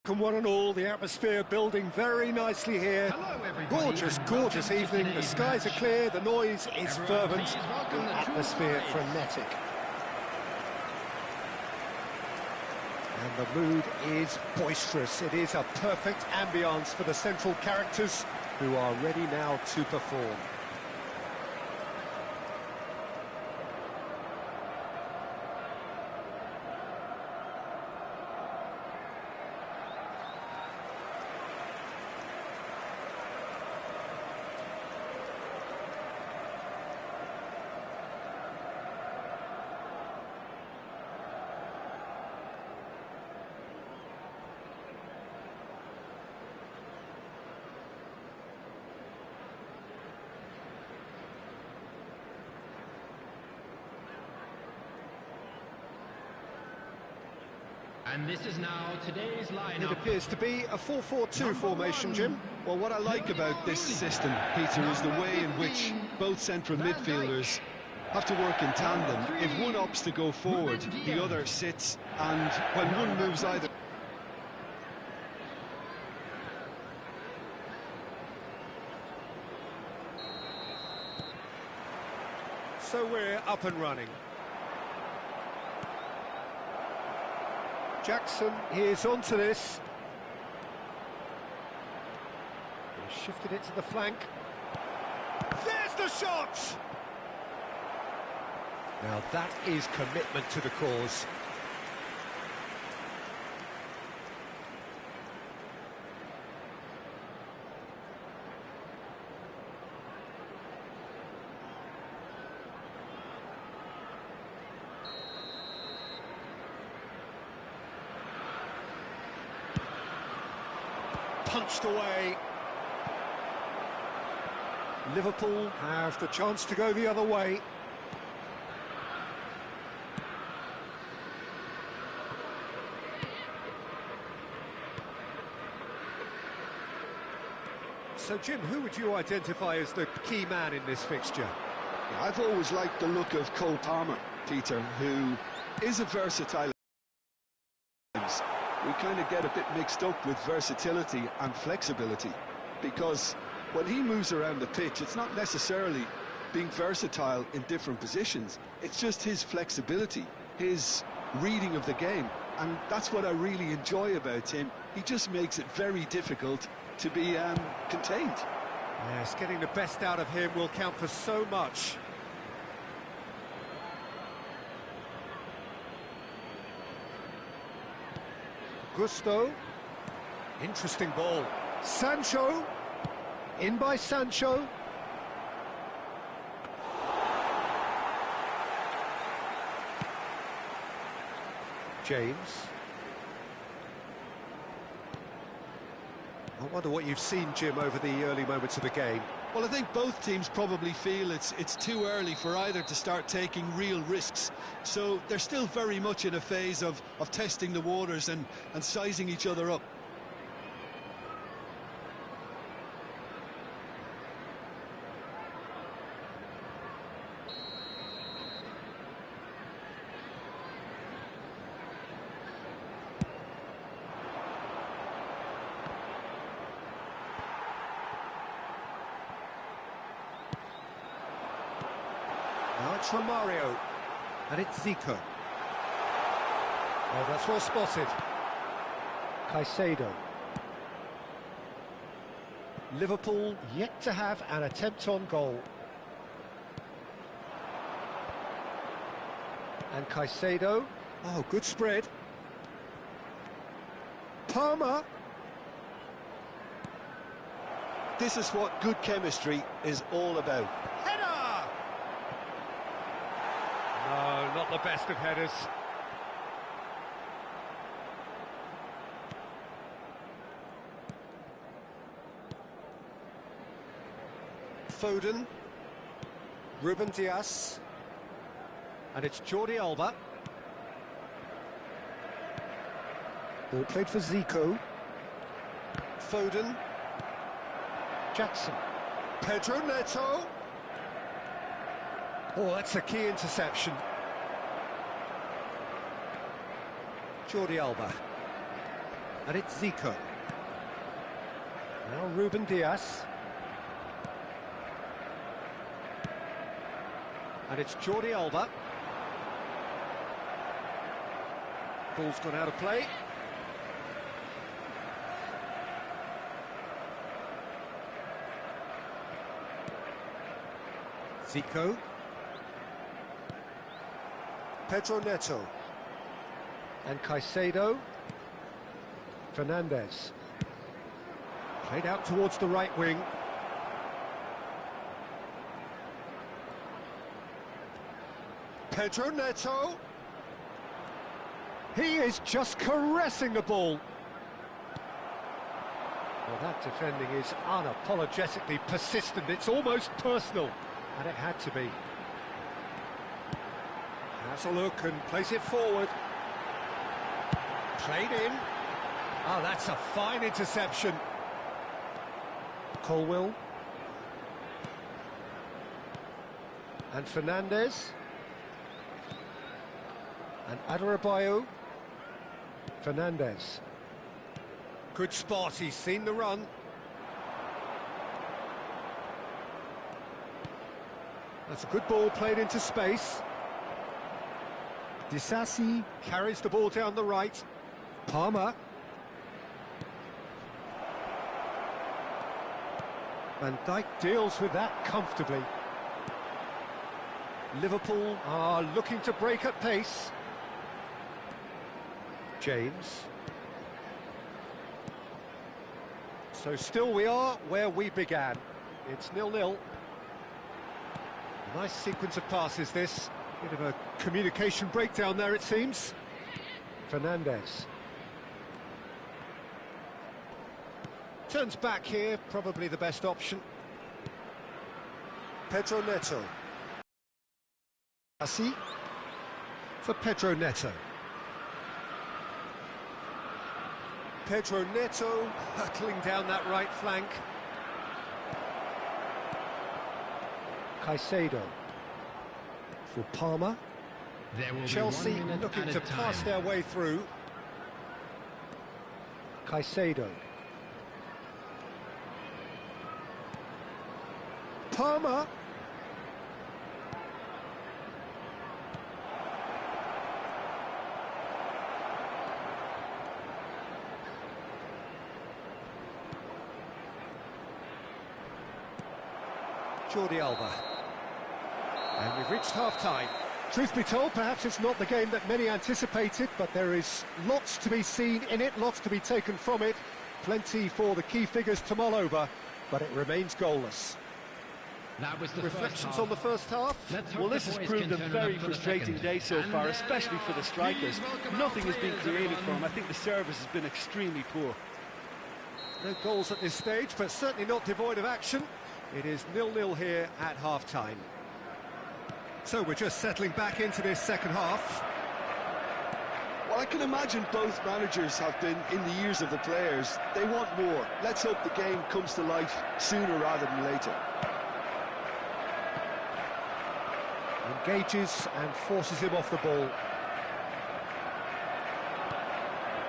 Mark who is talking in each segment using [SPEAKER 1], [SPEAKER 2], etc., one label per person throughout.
[SPEAKER 1] And one and all, the atmosphere building very nicely here. Gorgeous, gorgeous evening. The skies are clear, the noise is fervent, the atmosphere frenetic. And the mood is boisterous. It is a perfect ambience for the central characters who are ready now to perform.
[SPEAKER 2] And this is now today's lineup.
[SPEAKER 1] It appears to be a 4-4-2 formation, Jim.
[SPEAKER 3] Well, what I like about this system, Peter, is the way in which both central midfielders have to work in tandem. If one opts to go forward, the other sits, and when one moves either...
[SPEAKER 1] So we're up and running. Jackson, he is onto this. He's shifted it to the flank. There's the shot! Now that is commitment to the cause. Punched away. Liverpool have the chance to go the other way. So Jim, who would you identify as the key man in this fixture?
[SPEAKER 3] I've always liked the look of Cole Palmer, Peter, who is a versatile. We kind of get a bit mixed up with versatility and flexibility, because when he moves around the pitch, it's not necessarily being versatile in different positions, it's just his flexibility, his reading of the game, and that's what I really enjoy about him. He just makes it very difficult to be contained.
[SPEAKER 1] Yes, getting the best out of him will count for so much. Gusto, interesting ball. Sancho, in by Sancho. James. I wonder what you've seen, Jim, over the early moments of the game.
[SPEAKER 3] Well, I think both teams probably feel it's too early for either to start taking real risks. So they're still very much in a phase of testing the waters and sizing each other up.
[SPEAKER 1] Now it's from Mario, and it's Zico. Oh, that's well spotted. Caicedo. Liverpool yet to have an attempt on goal. And Caicedo. Oh, good spread. Palmer.
[SPEAKER 3] This is what good chemistry is all about.
[SPEAKER 1] Header! No, not the best of headers. Foden, Ruben Dias, and it's Jordi Alba. Ball played for Zico. Foden, Jackson, Pedro Neto. Oh, that's a key interception. Jordi Alba. And it's Zico. Now Ruben Diaz. And it's Jordi Alba. Ball's gone out of play. Zico. Pedro Neto. And Caicedo. Fernandez. Played out towards the right wing. Pedro Neto. He is just caressing the ball. Well, that defending is unapologetically persistent. It's almost personal. And it had to be. Has a look and plays it forward. Played in. Oh, that's a fine interception. Colwill. And Fernandez. And Adarabioyo. Fernandez. Good spot, he's seen the run. That's a good ball played into space. Disasi carries the ball down the right. Palmer. Van Dijk deals with that comfortably. Liverpool are looking to break at pace. James. So still we are where we began. It's 0-0. Nice sequence of passes this. Bit of a communication breakdown there, it seems. Fernandez. Turns back here, probably the best option. Pedro Neto. Assi for Pedro Neto. Pedro Neto hurtling down that right flank. Caicedo for Palmer. Chelsea looking to pass their way through. Caicedo. Palmer. Jordi Alba. And we've reached half-time. Truth be told, perhaps it's not the game that many anticipated, but there is lots to be seen in it, lots to be taken from it. Plenty for the key figures to mull over, but it remains goalless.
[SPEAKER 2] That was the
[SPEAKER 1] Reflections on the first half?
[SPEAKER 4] Well, this has proved a very frustrating day so far, especially for the strikers. Nothing has been created for them. I think the service has been extremely poor.
[SPEAKER 1] No goals at this stage, but certainly not devoid of action. It is 0-0 here at half-time. So we're just settling back into this second half.
[SPEAKER 3] Well, I can imagine both managers have been in the ears of the players. They want more. Let's hope the game comes to life sooner rather than later.
[SPEAKER 1] Engages and forces him off the ball.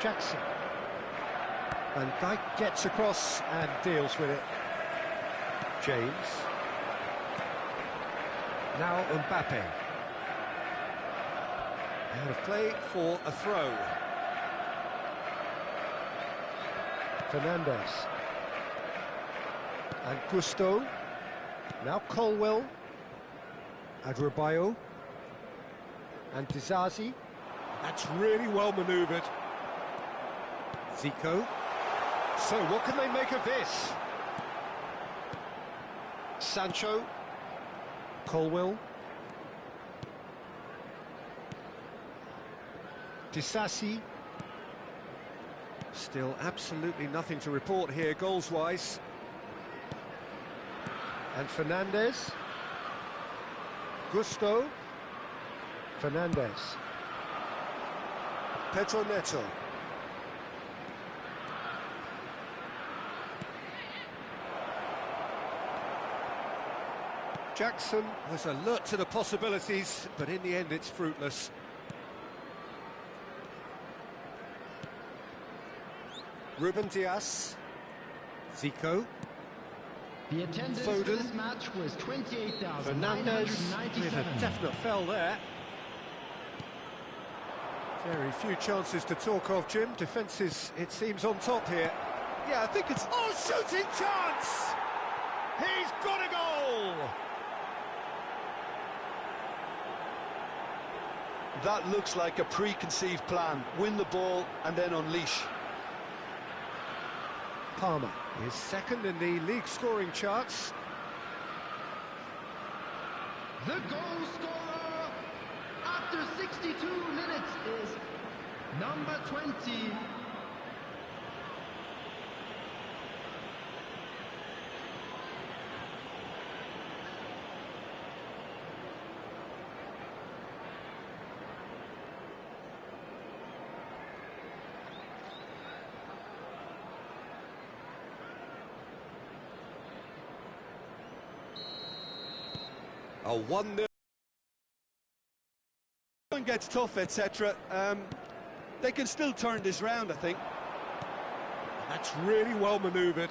[SPEAKER 1] Jackson. Van Dijk gets across and deals with it. James. Now Mbappe. Out of play for a throw. Fernandez. And Gusto. Now Colwill. Adarabioyo. And Disasi. That's really well manoeuvred. Zico. So what can they make of this? Sancho. Colwill. Disasi. Still absolutely nothing to report here goals-wise. And Fernandez. Gusto. Fernandez. Pedro Neto. Jackson was alert to the possibilities, but in the end it's fruitless. Ruben Dias. Zico.
[SPEAKER 2] The attendance for
[SPEAKER 1] Foden.
[SPEAKER 2] this match was
[SPEAKER 1] Fernandez with a
[SPEAKER 2] 28,997.
[SPEAKER 1] definite foul there. Very few chances to talk of, Jim. Defences, it seems, on top here.
[SPEAKER 3] Yeah, I think it's...
[SPEAKER 1] Oh, shooting chance! He's got a goal!
[SPEAKER 3] That looks like a preconceived plan. Win the ball and then unleash.
[SPEAKER 1] Palmer is second in the league scoring charts.
[SPEAKER 2] The goal scorer after 62 minutes is number 20.
[SPEAKER 1] A 1-0.
[SPEAKER 3] When it gets tough, etc., they can still turn this round, I think.
[SPEAKER 1] That's really well manoeuvred.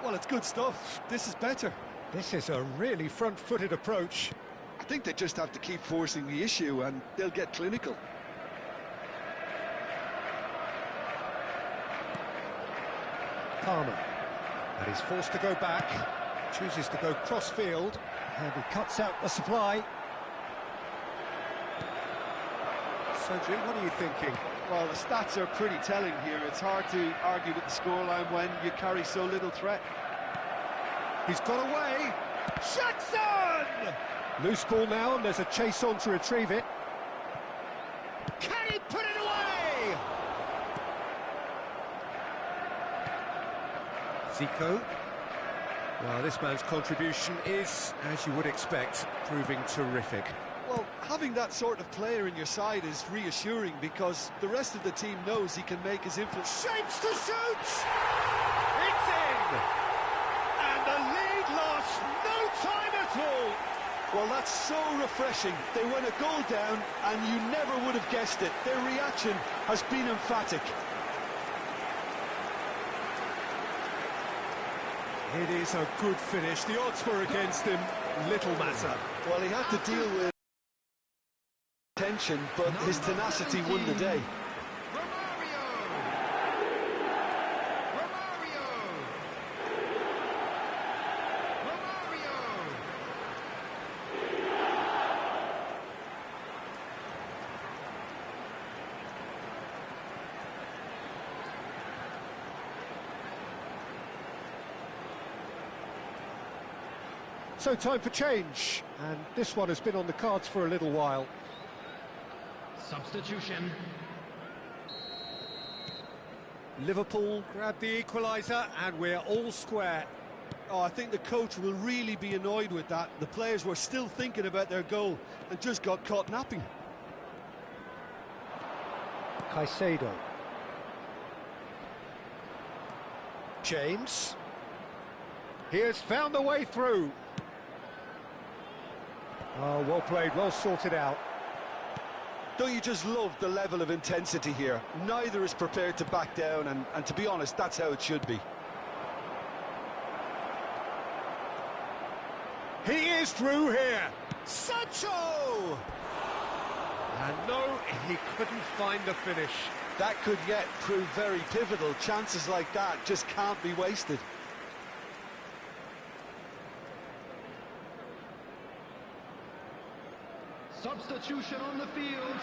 [SPEAKER 3] Well, it's good stuff. This is better.
[SPEAKER 1] This is a really front-footed approach.
[SPEAKER 3] I think they just have to keep forcing the issue and they'll get clinical.
[SPEAKER 1] Palmer. And he's forced to go back. Chooses to go cross-field. And he cuts out the supply. So, Jim, what are you thinking?
[SPEAKER 3] Well, the stats are pretty telling here. It's hard to argue with the scoreline when you carry so little threat.
[SPEAKER 1] He's got away. Jackson! Loose ball now, and there's a chase on to retrieve it. Can he put it away? Zico. Well, this man's contribution is, as you would expect, proving terrific.
[SPEAKER 3] Well, having that sort of player in your side is reassuring because the rest of the team knows he can make his influence.
[SPEAKER 1] Shapes to shoot! It's in! And the lead lost no time at all!
[SPEAKER 3] Well, that's so refreshing. They went a goal down and you never would have guessed it. Their reaction has been emphatic.
[SPEAKER 1] It is a good finish. The odds were against him. Little matter.
[SPEAKER 3] Well, he had to deal with tension, but his tenacity won the day.
[SPEAKER 1] So time for change, and this one has been on the cards for a little while.
[SPEAKER 2] Substitution.
[SPEAKER 1] Liverpool grab the equaliser, and we're all square.
[SPEAKER 3] Oh, I think the coach will really be annoyed with that. The players were still thinking about their goal and just got caught napping.
[SPEAKER 1] Caicedo. James. He has found the way through. Oh, well played, well sorted out.
[SPEAKER 3] Don't you just love the level of intensity here? Neither is prepared to back down, and to be honest, that's how it should be.
[SPEAKER 1] He is through here. Sancho! And no, he couldn't find the finish.
[SPEAKER 3] That could yet prove very pivotal. Chances like that just can't be wasted.
[SPEAKER 2] Substitution on the field.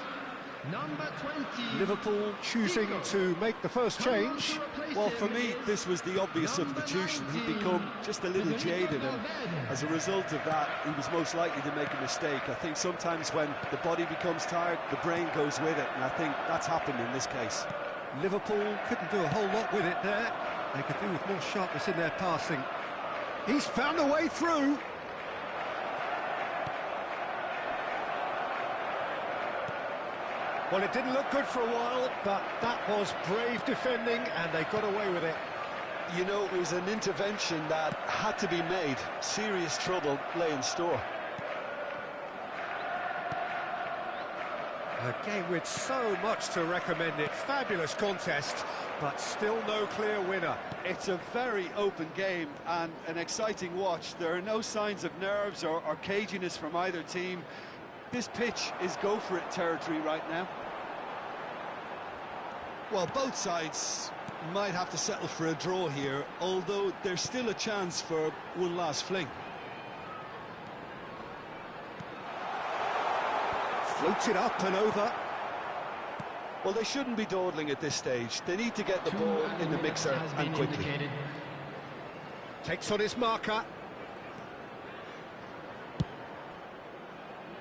[SPEAKER 2] Number 20.
[SPEAKER 1] Liverpool choosing to make the first change.
[SPEAKER 3] Well, for me, this was the obvious substitution. He'd become just a little jaded, and as a result of that, he was most likely to make a mistake. I think sometimes when the body becomes tired, the brain goes with it, and I think that's happened in this case.
[SPEAKER 1] Liverpool couldn't do a whole lot with it there. They could do with more sharpness in their passing. He's found a way through. Well, it didn't look good for a while, but that was brave defending, and they got away with it.
[SPEAKER 3] You know, it was an intervention that had to be made. Serious trouble lay in store.
[SPEAKER 1] A game with so much to recommend it. Fabulous contest, but still no clear winner.
[SPEAKER 3] It's a very open game and an exciting watch. There are no signs of nerves or caginess from either team. This pitch is go-for-it territory right now. Well, both sides might have to settle for a draw here, although there's still a chance for one last fling.
[SPEAKER 1] Floats it up and over.
[SPEAKER 3] Well, they shouldn't be dawdling at this stage. They need to get the ball in the mixer and quickly.
[SPEAKER 1] Takes on his marker.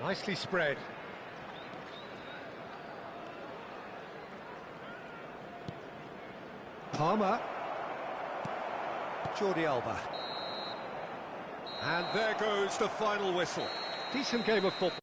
[SPEAKER 1] Nicely spread. Palmer. Jordi Alba. And there goes the final whistle. Decent game of football.